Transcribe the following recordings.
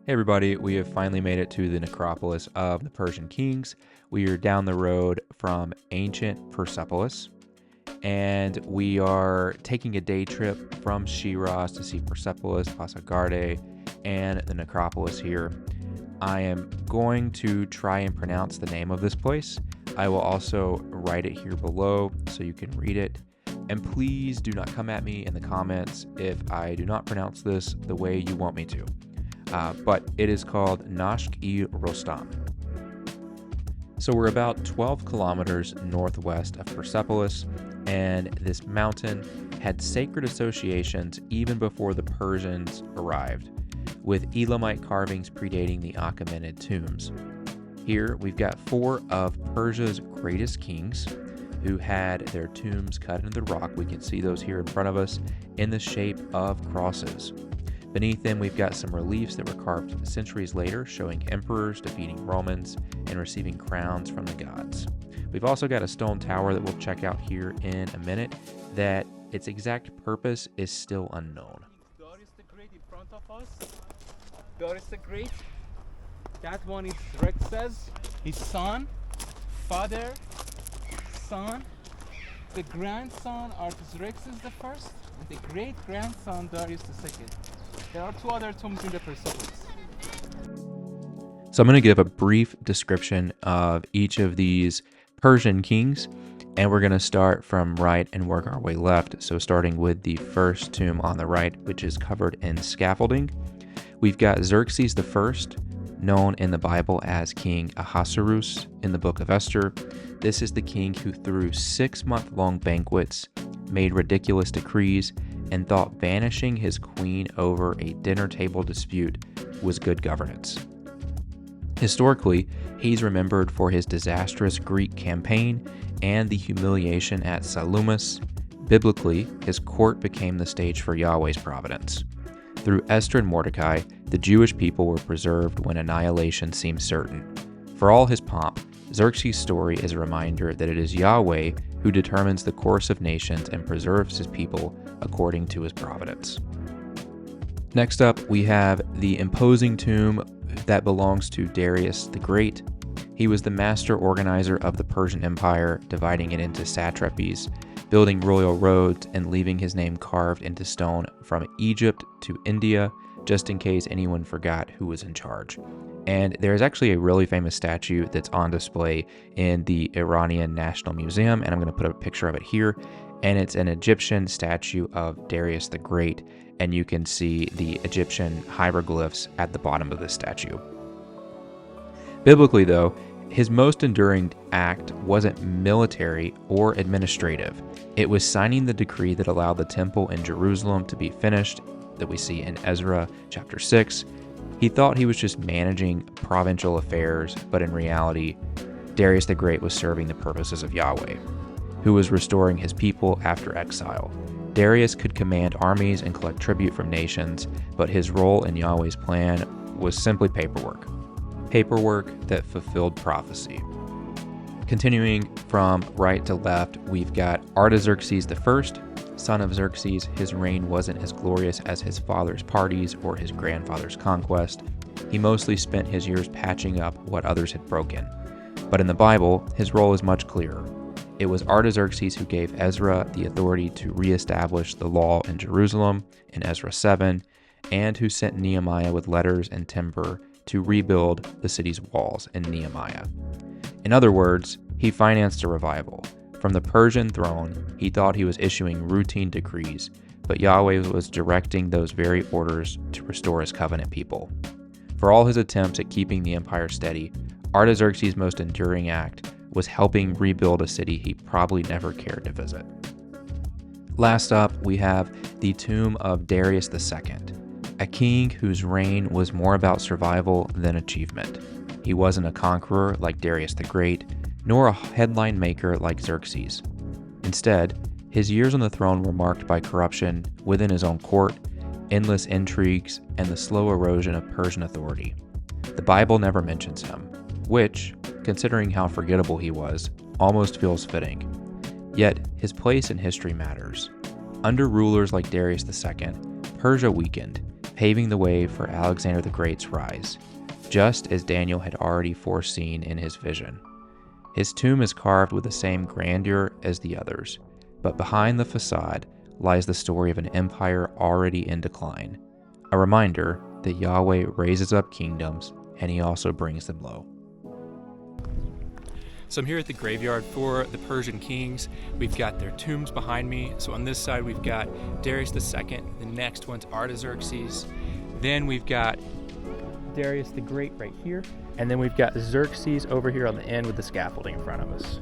Hey everybody, we have finally made it to the necropolis of the Persian kings. We are down the road from ancient Persepolis, and we are taking a day trip from Shiraz to see Persepolis, Pasargadae, and the necropolis here. I am going to try and pronounce the name of this place. I will also write it here below so you can read it. And please do not come at me in the comments if I do not pronounce this the way you want me to. But it is called Naqsh-e Rostam. So we're about 12 kilometers northwest of Persepolis, and this mountain had sacred associations even before the Persians arrived, with Elamite carvings predating the Achaemenid tombs. Here we've got four of Persia's greatest kings who had their tombs cut into the rock. We can see those here in front of us in the shape of crosses. Beneath them, we've got some reliefs that were carved centuries later, showing emperors defeating Romans and receiving crowns from the gods. We've also got a stone tower that we'll check out here in a minute that its exact purpose is still unknown. Darius the Great in front of us. Darius the Great. That one is Xerxes, his son, father, son, the grandson Artaxerxes I, and the great-grandson Darius II. There are two other tombs in the Persepolis. So I'm going to give a brief description of each of these Persian kings, and we're going to start from right and work our way left. So starting with the first tomb on the right, which is covered in scaffolding, we've got Xerxes I, known in the Bible as King Ahasuerus in the book of Esther. This is the king who threw 6-month-long banquets, made ridiculous decrees, and thought banishing his queen over a dinner table dispute was good governance. Historically, he's remembered for his disastrous Greek campaign and the humiliation at Salamis. Biblically, his court became the stage for Yahweh's providence. Through Esther and Mordecai, the Jewish people were preserved when annihilation seemed certain. For all his pomp, Xerxes' story is a reminder that it is Yahweh who determines the course of nations and preserves his people according to his providence. Next up, we have the imposing tomb that belongs to Darius the Great. He was the master organizer of the Persian Empire, dividing it into satrapies, building royal roads, and leaving his name carved into stone from Egypt to India, just in case anyone forgot who was in charge. And there's actually a really famous statue that's on display in the Iranian National Museum, and I'm going to put a picture of it here. And it's an Egyptian statue of Darius the Great, and you can see the Egyptian hieroglyphs at the bottom of the statue. Biblically, though, his most enduring act wasn't military or administrative. It was signing the decree that allowed the temple in Jerusalem to be finished, that we see in Ezra chapter 6. He thought he was just managing provincial affairs, but in reality, Darius the Great was serving the purposes of Yahweh, who was restoring his people after exile. Darius could command armies and collect tribute from nations, but his role in Yahweh's plan was simply paperwork. Paperwork that fulfilled prophecy. Continuing from right to left, we've got Artaxerxes I, son of Xerxes. His reign wasn't as glorious as his father's parties or his grandfather's conquest. He mostly spent his years patching up what others had broken. But in the Bible, his role is much clearer. It was Artaxerxes who gave Ezra the authority to reestablish the law in Jerusalem in Ezra 7, and who sent Nehemiah with letters and timber to rebuild the city's walls in Nehemiah. In other words, he financed a revival. From the Persian throne, he thought he was issuing routine decrees, but Yahweh was directing those very orders to restore his covenant people. For all his attempts at keeping the empire steady, Artaxerxes' most enduring act was helping rebuild a city he probably never cared to visit. Last up, we have the tomb of Darius II, a king whose reign was more about survival than achievement. He wasn't a conqueror like Darius the Great, nor a headline maker like Xerxes. Instead, his years on the throne were marked by corruption within his own court, endless intrigues, and the slow erosion of Persian authority. The Bible never mentions him, which, considering how forgettable he was, almost feels fitting. Yet, his place in history matters. Under rulers like Darius II, Persia weakened, paving the way for Alexander the Great's rise, just as Daniel had already foreseen in his vision. His tomb is carved with the same grandeur as the others, but behind the facade lies the story of an empire already in decline, a reminder that Yahweh raises up kingdoms and he also brings them low. So I'm here at the graveyard for the Persian kings. We've got their tombs behind me. So on this side we've got Darius II. The next one's Artaxerxes. Then we've got Darius the Great right here. And then we've got Xerxes over here on the end with the scaffolding in front of us.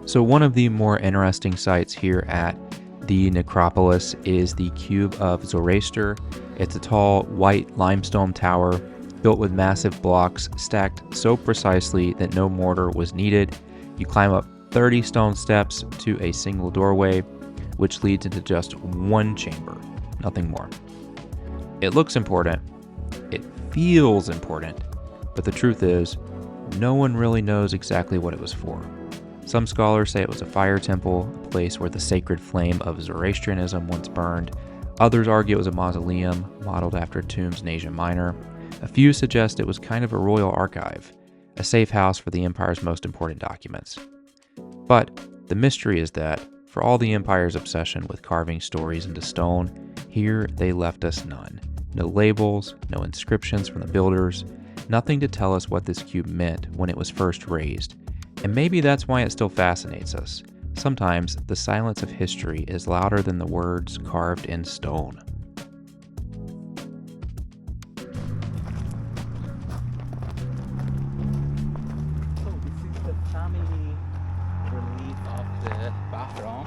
So one of the more interesting sites here at the necropolis is the Cube of Zoroaster. It's a tall white limestone tower built with massive blocks stacked so precisely that no mortar was needed. You climb up 30 stone steps to a single doorway, which leads into just one chamber, nothing more. It looks important, it feels important, but the truth is, no one really knows exactly what it was for. Some scholars say it was a fire temple, a place where the sacred flame of Zoroastrianism once burned. Others argue it was a mausoleum, modeled after tombs in Asia Minor. A few suggest it was kind of a royal archive, a safe house for the empire's most important documents. But the mystery is that, for all the empire's obsession with carving stories into stone, here they left us none. No labels, no inscriptions from the builders, nothing to tell us what this cube meant when it was first raised. And maybe that's why it still fascinates us. Sometimes the silence of history is louder than the words carved in stone. So this is the family relief of the Bahram.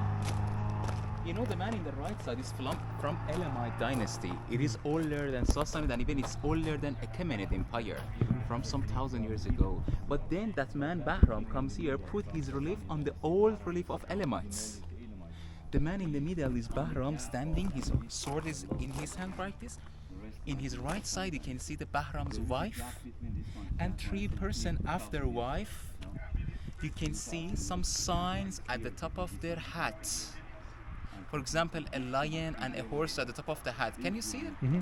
You know, the man in the right side is from Elamite dynasty. It is older than Sasanian, and even it's older than Achaemenid Empire from some 1,000 years ago. But then that man Bahram comes here, put his relief on the old relief of Elamites. The man in the middle is Bahram standing, his sword is in his hand like this. In his right side you can see the Bahram's wife, and 3 persons after wife. You can see some signs at the top of their hats. For example, a lion and a horse at the top of the hat. Can you see it? Mm-hmm.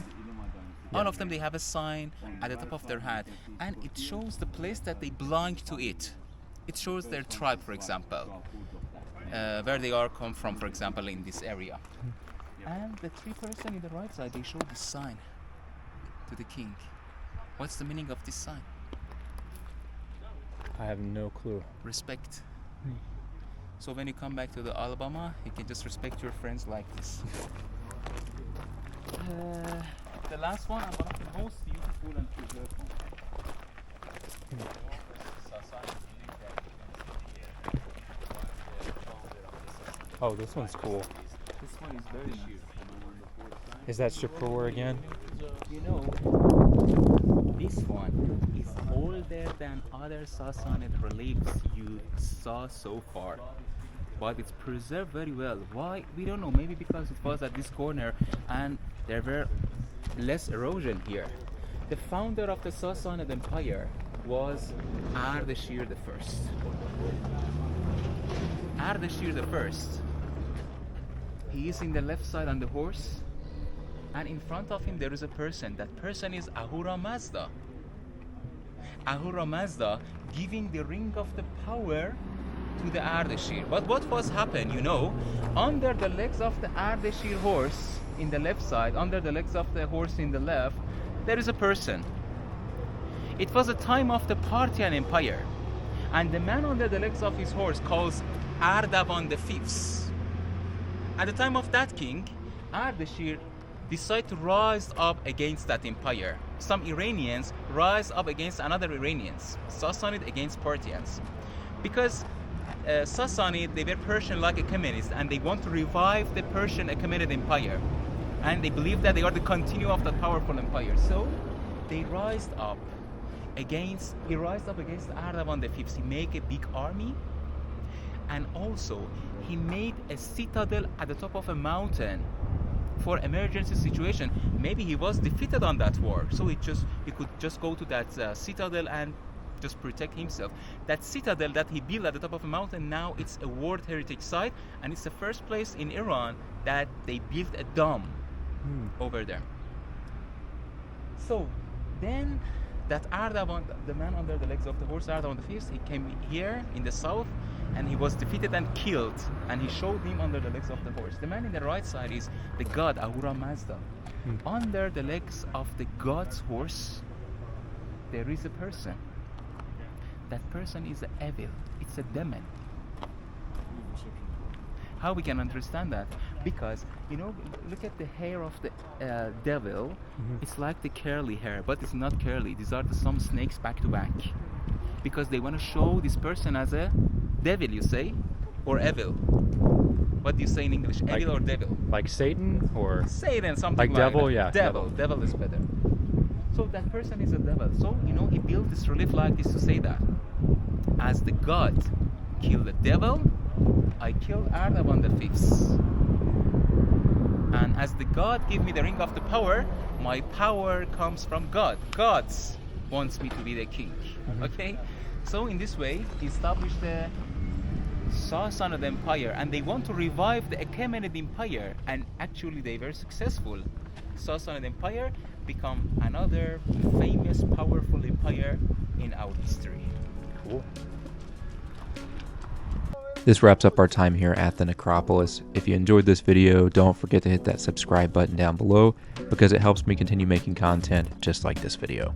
All of them, they have a sign at the top of their hat, and it shows the place that they belong to it. It shows their tribe, for example, where they are come from, for example, in this area. And the 3 persons in the right side, they show this sign to the king. What's the meaning of this sign? I have no clue. Respect. So when you come back to the Alabama, you can just respect your friends like this. The last one, and one of the most beautiful and preserved ones. Oh, this one's cool. This one is very nice. Is that Shapur again? You know, this one is older than other Sasanian reliefs you saw so far. But it's preserved very well. Why? We don't know. Maybe because it was at this corner and there were less erosion here. The founder of the Sasanian Empire was Artaxerxes I. Artaxerxes I. He is in the left side on the horse, and in front of him there is a person. That person is Ahura Mazda. Ahura Mazda giving the ring of the power to the Artaxerxes. But what was happened, you know, under the legs of the Artaxerxes horse in the left side, under the legs of the horse in the left, there is a person. It was a time of the Parthian Empire, and the man under the legs of his horse calls Ardaban the Fifth. At the time of that king, Artaxerxes decided to rise up against that empire. Some Iranians rise up against another Iranians, Sassanid against Parthians, because Sassanid, they were Persian-like Achaemenids, and they want to revive the Persian Achaemenid Empire, and they believe that they are the continue of that powerful empire. So they rised up against Ardaban the Fifth. He made a big army, and also he made a citadel at the top of a mountain for emergency situation. Maybe he was defeated on that war, so he could just go to that citadel and just protect himself. That citadel that he built at the top of a mountain, now it's a World Heritage Site, and it's the first place in Iran that they built a dome over there. So then that Ardavan, the man under the legs of the horse, Ardavan the fifth, he came here in the south and he was defeated and killed, and he showed him under the legs of the horse. The man in the right side is the god Ahura Mazda. Under the legs of the god's horse there is a person. That person is an evil, it's a demon. How we can understand that? Because, you know, look at the hair of the devil. It's like the curly hair, but it's not curly. These are some snakes back to back. Because they want to show this person as a devil, you say? Or evil? What do you say in English? Like- Evil or devil? Like Satan or Satan, something like devil, that. yeah, Devil. Devil is better. So that person is a devil. So, you know, he built this relief like this to say that. As the god killed the devil, I killed Ardavan the fifth. And as the god gave me the ring of the power, my power comes from God. God wants me to be the king. Okay? So in this way, he established the Sasanian Empire, and they want to revive the Achaemenid Empire, and actually they were successful. Sasanian Empire become another famous, powerful empire in our history. cool. This wraps up our time here at the necropolis. If you enjoyed this video, don't forget to hit that subscribe button down below because it helps me continue making content just like this video.